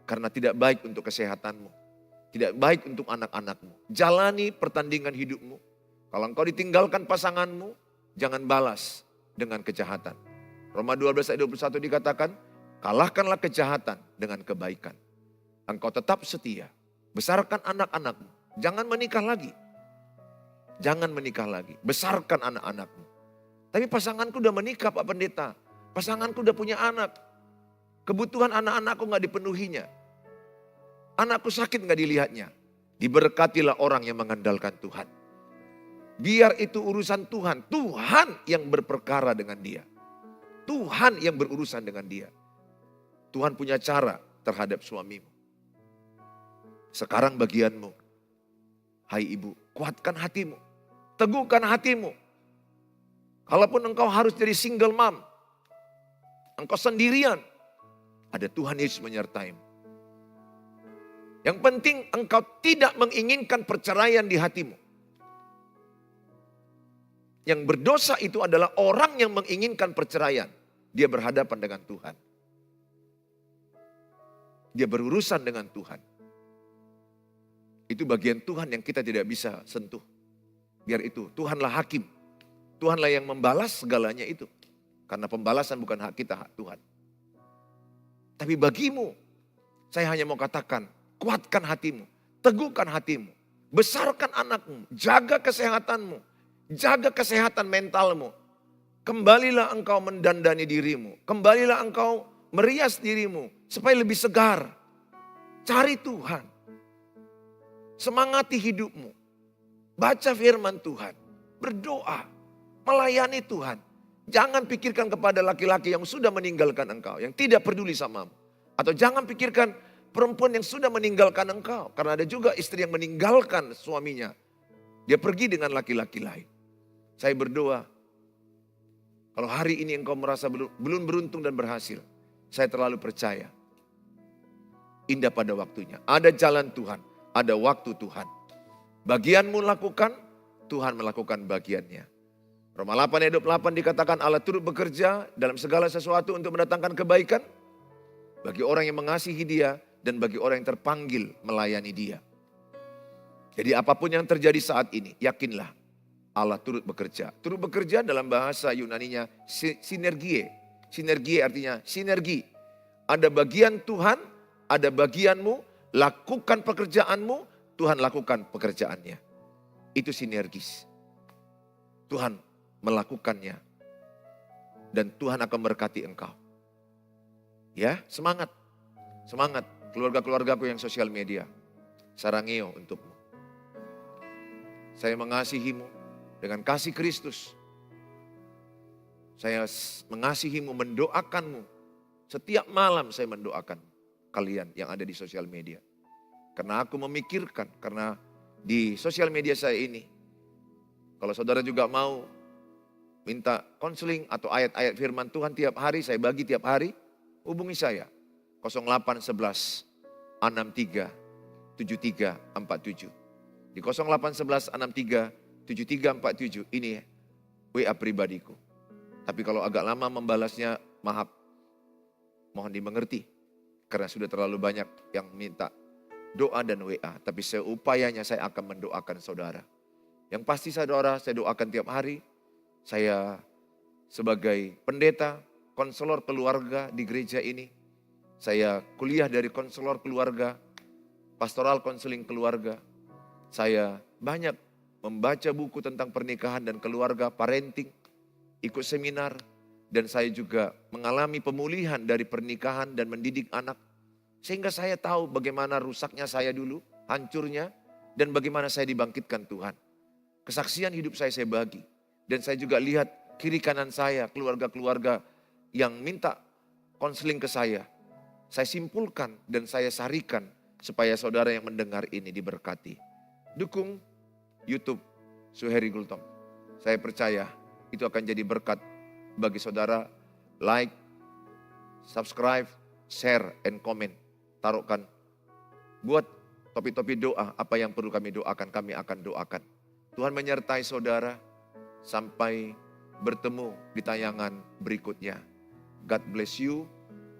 Karena tidak baik untuk kesehatanmu. Tidak baik untuk anak-anakmu. Jalani pertandingan hidupmu. Kalau engkau ditinggalkan pasanganmu, jangan balas dengan kejahatan. Roma 12 ayat 21 dikatakan, kalahkanlah kejahatan dengan kebaikan. Engkau tetap setia. Besarkan anak-anakmu. Jangan menikah lagi. Jangan menikah lagi. Besarkan anak-anakmu. Tapi pasanganku udah menikah Pak Pendeta. Pasanganku udah punya anak. Kebutuhan anak-anakku gak dipenuhinya. Anakku sakit gak dilihatnya. Diberkatilah orang yang mengandalkan Tuhan. Biar itu urusan Tuhan. Tuhan yang berperkara dengan dia. Tuhan yang berurusan dengan dia. Tuhan punya cara terhadap suamimu. Sekarang bagianmu. Hai ibu, kuatkan hatimu. Teguhkan hatimu. Kalaupun engkau harus jadi single mom. Engkau sendirian. Ada Tuhan Yesus menyertaimu. Yang penting engkau tidak menginginkan perceraian di hatimu. Yang berdosa itu adalah orang yang menginginkan perceraian. Dia berhadapan dengan Tuhan. Dia berurusan dengan Tuhan. Itu bagian Tuhan yang kita tidak bisa sentuh. Biar itu, Tuhanlah hakim. Tuhanlah yang membalas segalanya itu. Karena pembalasan bukan hak kita, hak Tuhan. Tapi bagimu, saya hanya mau katakan, kuatkan hatimu, teguhkan hatimu, besarkan anakmu, jaga kesehatanmu, jaga kesehatan mentalmu. Kembalilah engkau mendandani dirimu, kembalilah engkau merias dirimu supaya lebih segar. Cari Tuhan, semangati hidupmu, baca firman Tuhan, berdoa, melayani Tuhan. Jangan pikirkan kepada laki-laki yang sudah meninggalkan engkau, yang tidak peduli samamu. Atau jangan pikirkan perempuan yang sudah meninggalkan engkau. Karena ada juga istri yang meninggalkan suaminya. Dia pergi dengan laki-laki lain. Saya berdoa, kalau hari ini engkau merasa belum beruntung dan berhasil, saya terlalu percaya. Indah pada waktunya. Ada jalan Tuhan, ada waktu Tuhan. Bagianmu lakukan, Tuhan melakukan bagiannya. Roma 8 ayat 28 dikatakan Allah turut bekerja dalam segala sesuatu untuk mendatangkan kebaikan bagi orang yang mengasihi dia dan bagi orang yang terpanggil melayani dia. Jadi apapun yang terjadi saat ini, yakinlah Allah turut bekerja. Turut bekerja dalam bahasa Yunaninya sinergie. Sinergie artinya sinergi. Ada bagian Tuhan, ada bagianmu, lakukan pekerjaanmu, Tuhan lakukan pekerjaannya. Itu sinergis. Tuhan melakukannya. Dan Tuhan akan berkati engkau. Ya, semangat. Semangat keluarga-keluargaku yang sosial media. Sarangeo untukmu. Saya mengasihimu dengan kasih Kristus. Saya mengasihimu, mendoakanmu. Setiap malam saya mendoakan kalian yang ada di sosial media. Karena aku memikirkan, karena di sosial media saya ini, kalau saudara juga mau minta konseling atau ayat-ayat firman Tuhan tiap hari, saya bagi tiap hari, hubungi saya. 0811 63 73 47. Di 0811 63 73 47 ini WA pribadiku. Tapi kalau agak lama membalasnya, maaf, mohon dimengerti. Karena sudah terlalu banyak yang minta doa dan WA. Tapi seupayanya saya akan mendoakan saudara. Yang pasti saudara, saya doakan tiap hari. Saya sebagai pendeta, konselor keluarga di gereja ini. Saya kuliah dari konselor keluarga, pastoral konseling keluarga. Saya banyak membaca buku tentang pernikahan dan keluarga, parenting, ikut seminar. Dan saya juga mengalami pemulihan dari pernikahan dan mendidik anak. Sehingga saya tahu bagaimana rusaknya saya dulu, hancurnya, dan bagaimana saya dibangkitkan Tuhan. Kesaksian hidup saya bagi. Dan saya juga lihat kiri kanan saya, keluarga-keluarga yang minta konseling ke saya. Saya simpulkan dan saya sarikan supaya saudara yang mendengar ini diberkati. Dukung YouTube Suheri Gultom. Saya percaya itu akan jadi berkat bagi saudara. Like, subscribe, share, and comment. Taruhkan. Buat topi-topi doa, apa yang perlu kami doakan, kami akan doakan. Tuhan menyertai saudara sampai bertemu di tayangan berikutnya. God bless you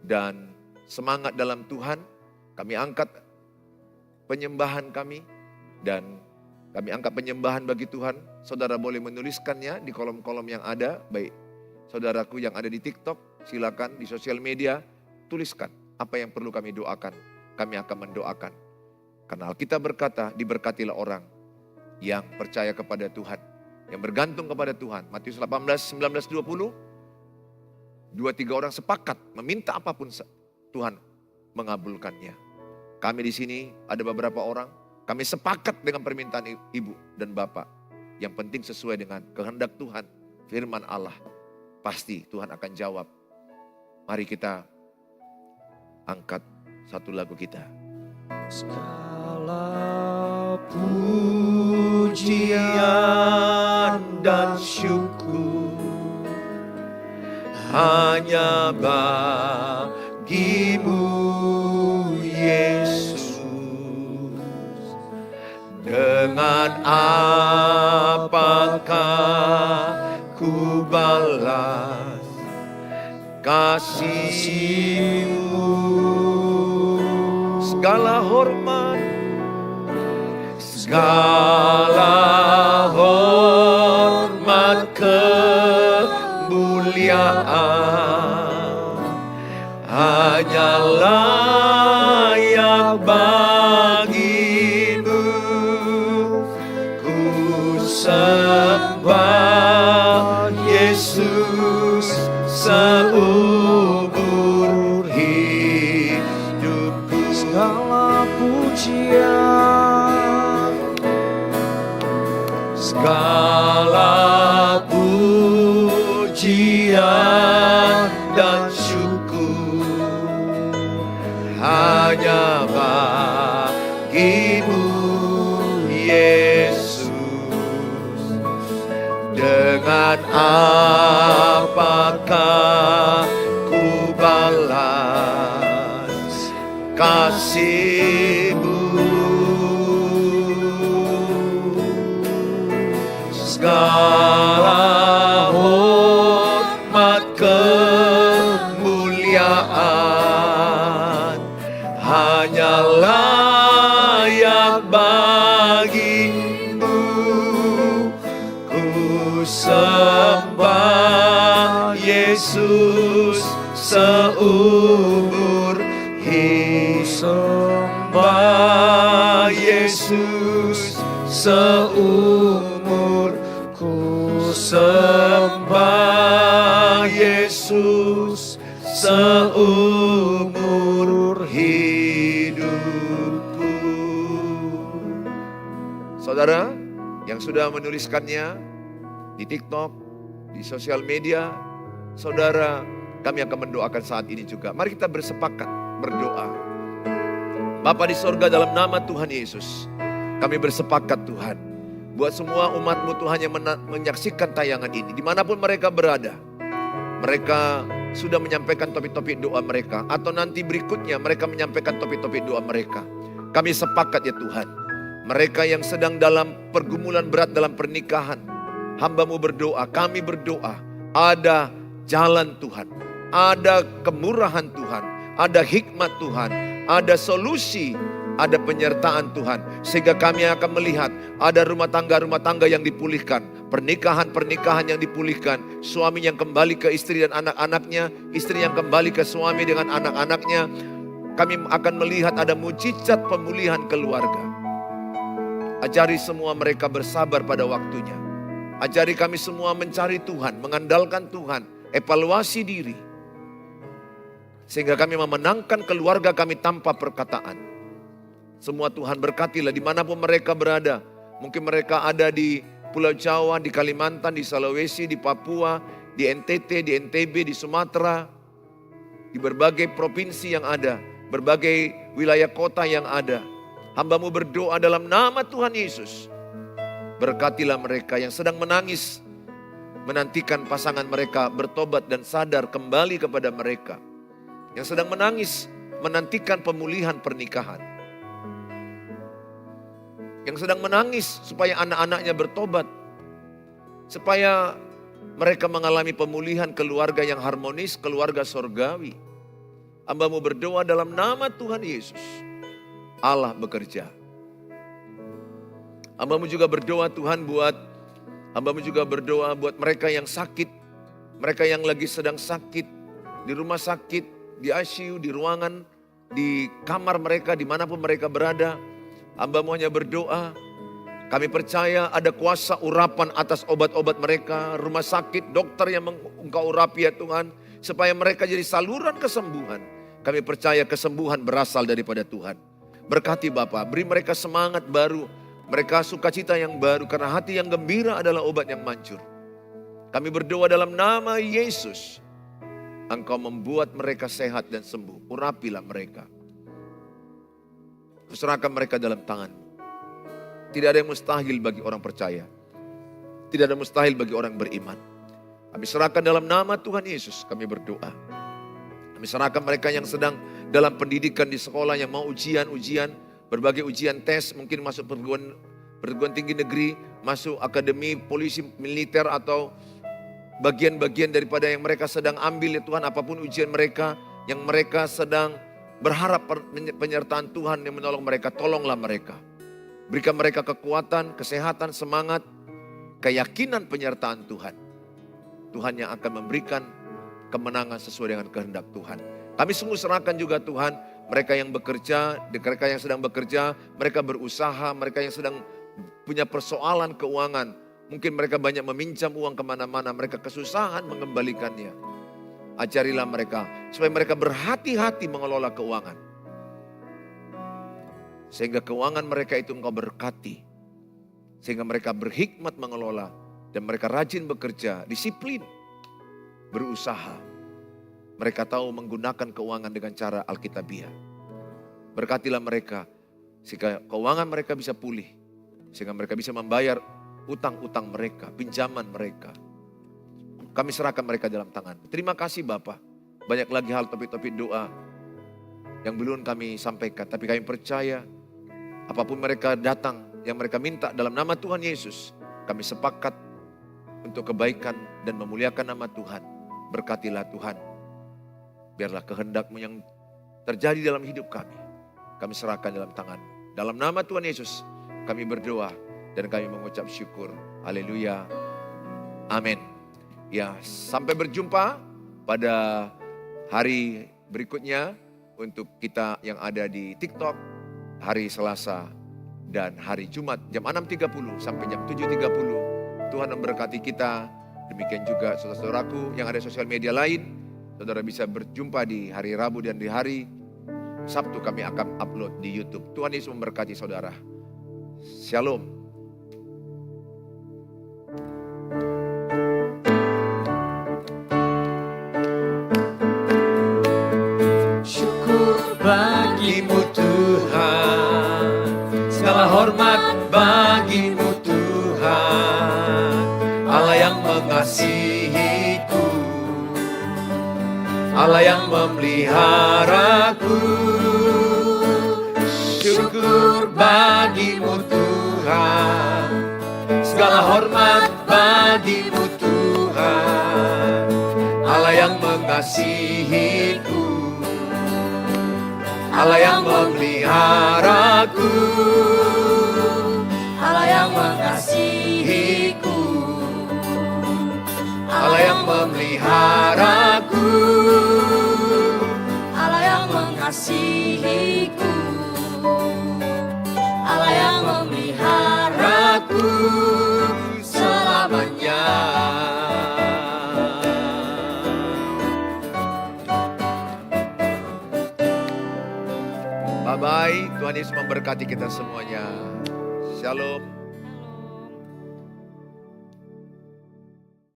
dan semangat dalam Tuhan. Kami angkat penyembahan kami dan kami angkat penyembahan bagi Tuhan. Saudara boleh menuliskannya di kolom-kolom yang ada. Baik saudaraku yang ada di TikTok, silakan di sosial media tuliskan apa yang perlu kami doakan. Kami akan mendoakan. Karena Alkitab berkata, diberkatilah orang yang percaya kepada Tuhan, yang bergantung kepada Tuhan. Matius 18, 19, 20. 2-3 orang sepakat meminta apapun Tuhan mengabulkannya. Kami di sini ada beberapa orang, kami sepakat dengan permintaan ibu dan bapak. Yang penting sesuai dengan kehendak Tuhan, firman Allah. Pasti Tuhan akan jawab. Mari kita angkat satu lagu kita. Segala pujian dan syukur hanya bagimu, Yesus. Dengan apakah ku balas kasih-Mu? Segala hormat, kemuliaan hanya layak bagimu. Ku sembah Yesus seumur hidupku. Segala pujian, segala pujian dan syukur hanya bagimu, Yesus. Dengan apakah ku balas kasih-Mu? Segala hormat kemuliaan hanya layak bagimu. Ku sembah Yesus seumur hidup. Sembah Yesus seumur. Ku sembah Yesus seumur hidupku. Saudara yang sudah menuliskannya di TikTok, di sosial media, saudara, kami akan mendoakan saat ini juga. Mari kita bersepakat berdoa. Bapa di sorga, dalam nama Tuhan Yesus, kami bersepakat Tuhan, buat semua umat-Mu Tuhan yang menyaksikan tayangan ini, dimanapun mereka berada. Mereka sudah menyampaikan topik-topik doa mereka, atau nanti berikutnya mereka menyampaikan topik-topik doa mereka. Kami sepakat ya Tuhan, mereka yang sedang dalam pergumulan berat dalam pernikahan, Hamba-Mu berdoa, kami berdoa, ada jalan Tuhan, ada kemurahan Tuhan, ada hikmat Tuhan, ada solusi, ada penyertaan Tuhan. Sehingga kami akan melihat ada rumah tangga yang dipulihkan, pernikahan yang dipulihkan, suami yang kembali ke istri dan anak-anaknya, istri yang kembali ke suami dengan anak-anaknya. Kami akan melihat ada mujizat pemulihan keluarga. Ajari semua mereka bersabar pada waktunya. Ajari kami semua mencari Tuhan, mengandalkan Tuhan, evaluasi diri. Sehingga kami memenangkan keluarga kami tanpa perkataan. Semua Tuhan berkatilah dimanapun mereka berada. Mungkin mereka ada di Pulau Jawa, di Kalimantan, di Sulawesi, di Papua, di NTT, di NTB, di Sumatera. Di berbagai provinsi yang ada, berbagai wilayah kota yang ada. Hamba-Mu berdoa dalam nama Tuhan Yesus. Berkatilah mereka yang sedang menangis, menantikan pasangan mereka bertobat dan sadar kembali kepada mereka. Yang sedang menangis, menantikan pemulihan pernikahan. Yang sedang menangis supaya anak-anaknya bertobat. Supaya mereka mengalami pemulihan keluarga yang harmonis, keluarga sorgawi. Hamba-Mu berdoa dalam nama Tuhan Yesus. Allah bekerja. Hamba-Mu juga berdoa Tuhan Hamba-Mu juga berdoa buat mereka yang sakit. Mereka yang lagi sedang sakit. Di rumah sakit, di ICU, di ruangan, di kamar mereka, dimanapun mereka berada. Hamba-Mu hanya berdoa. Kami percaya ada kuasa urapan atas obat-obat mereka. Rumah sakit, dokter yang Engkau urapi ya Tuhan. Supaya mereka jadi saluran kesembuhan. Kami percaya kesembuhan berasal daripada Tuhan. Berkati Bapa, beri mereka semangat baru. Mereka sukacita yang baru, karena hati yang gembira adalah obat yang manjur. Kami berdoa dalam nama Yesus. Engkau membuat mereka sehat dan sembuh. Urapilah mereka. Serahkan mereka dalam tangan-Mu. Tidak ada yang mustahil bagi orang percaya. Tidak ada yang mustahil bagi orang beriman. Kami serahkan dalam nama Tuhan Yesus. Kami berdoa. Kami serahkan mereka yang sedang dalam pendidikan di sekolah, yang mau ujian, berbagai ujian tes, mungkin masuk perguruan tinggi negeri, masuk akademi polisi militer atau bagian-bagian daripada yang mereka sedang ambil ya Tuhan, apapun ujian mereka, yang mereka sedang berharap penyertaan Tuhan yang menolong mereka, tolonglah mereka. Berikan mereka kekuatan, kesehatan, semangat, keyakinan penyertaan Tuhan. Tuhan yang akan memberikan kemenangan sesuai dengan kehendak Tuhan. Kami sungguh serahkan juga Tuhan, mereka yang bekerja, mereka yang sedang bekerja, mereka berusaha, mereka yang sedang punya persoalan keuangan. Mungkin mereka banyak meminjam uang kemana-mana, mereka kesusahan mengembalikannya. Ajarilah mereka, supaya mereka berhati-hati mengelola keuangan. Sehingga keuangan mereka itu Engkau berkati. Sehingga mereka berhikmat mengelola, dan mereka rajin bekerja, disiplin, berusaha. Mereka tahu menggunakan keuangan dengan cara Alkitabiah. Berkatilah mereka, sehingga keuangan mereka bisa pulih. Sehingga mereka bisa membayar utang-utang mereka, pinjaman mereka. Kami serahkan mereka dalam tangan. Terima kasih Bapa. Banyak lagi hal topik-topik doa yang belum kami sampaikan. Tapi kami percaya apapun mereka datang, yang mereka minta dalam nama Tuhan Yesus. Kami sepakat untuk kebaikan dan memuliakan nama Tuhan. Berkatilah Tuhan. Biarlah kehendak-Mu yang terjadi dalam hidup kami. Kami serahkan dalam tangan-Mu. Dalam nama Tuhan Yesus kami berdoa dan kami mengucap syukur. Haleluya. Amin. Ya, sampai berjumpa pada hari berikutnya untuk kita yang ada di TikTok hari Selasa dan hari Jumat jam 6.30 sampai jam 7.30. Tuhan memberkati kita. Demikian juga saudara-saudaraku yang ada di sosial media lain. Saudara bisa berjumpa di hari Rabu dan di hari Sabtu kami akan upload di YouTube. Tuhan Yesus memberkati saudara. Shalom. Syukur bagi-Mu Tuhan, segala hormat bagi-Mu Tuhan, Allah yang mengasihiku, Allah yang memeliharaku. Syukur bagi-Mu Tuhan, segala hormat bagi mengasihiku, Allah yang memeliharaku, Allah yang mengasihiku, Allah yang memeliharaku, Allah yang mengasihiku, Allah yang memeliharaku selamanya. Bye-bye, Tuhan Yesus memberkati kita semuanya. Shalom.